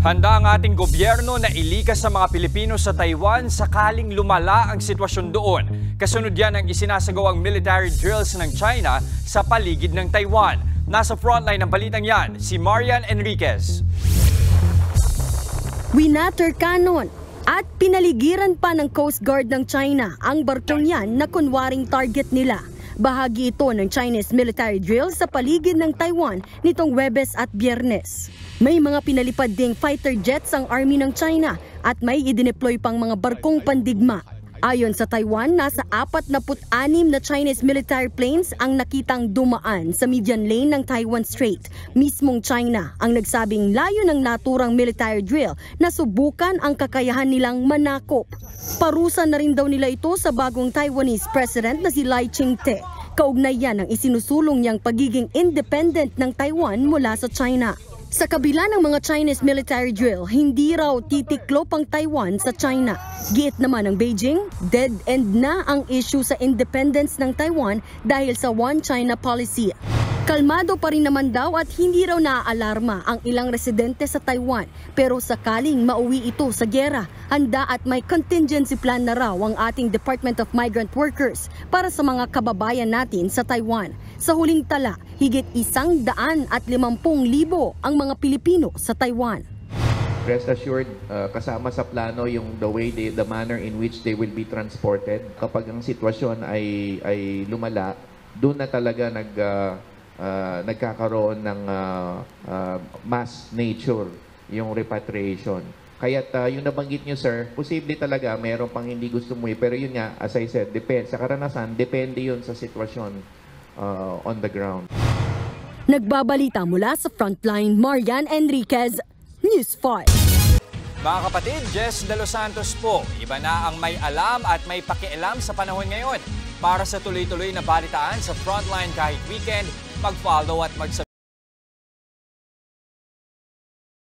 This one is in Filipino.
Handa ang ating gobyerno na ilikas sa mga Pilipino sa Taiwan sakaling lumala ang sitwasyon doon. Kasunod yan ang isinasagawang military drills ng China sa paligid ng Taiwan. Nasa frontline ng balitang yan, si Marian Enriquez. Winater cannon at pinaligiran pa ng Coast Guard ng China ang barkong yan na kunwaring target nila. Bahagi ito ng Chinese military drill sa paligid ng Taiwan nitong Huwebes at Biyernes. May mga pinalipad ding fighter jets ang army ng China at may idineploy pang mga barkong pandigma. Ayon sa Taiwan, nasa 46 na Chinese military planes ang nakitang dumaan sa median lane ng Taiwan Strait. Mismong China ang nagsabing layo ng naturang military drill na subukan ang kakayahan nilang manakop. Parusa na rin daw nila ito sa bagong Taiwanese president na si Lai Ching-te. Kaugnay yan ang isinusulong niyang pagiging independent ng Taiwan mula sa China. Sa kabila ng mga Chinese military drill, hindi raw titiklop ang Taiwan sa China. Giit naman ng Beijing, dead end na ang issue sa independence ng Taiwan dahil sa One China policy. Kalmado pa rin naman daw at hindi raw naaalarma ang ilang residente sa Taiwan. Pero sakaling mauwi ito sa giyera, handa at may contingency plan na raw ang ating Department of Migrant Workers para sa mga kababayan natin sa Taiwan. Sa huling tala, higit 150,000 ang mga Pilipino sa Taiwan. Rest assured, kasama sa plano yung the manner in which they will be transported. Kapag ang sitwasyon ay lumala, doon na talaga nagkakaroon ng mass nature yung repatriation. Kaya't yung nabanggit nyo, sir, posible talaga mayroon pang hindi gusto umuwi. Pero yun nga, as I said, sa karanasan, depende yun sa sitwasyon on the ground. Nagbabalita mula sa Frontline, Marian Enriquez, News 5. Mga kapatid, Jess De Los Santos po. Iba na ang may alam at may pakialam sa panahon ngayon. Para sa tuloy-tuloy na balitaan sa Frontline kahit weekend, mag-follow at mag-subscribe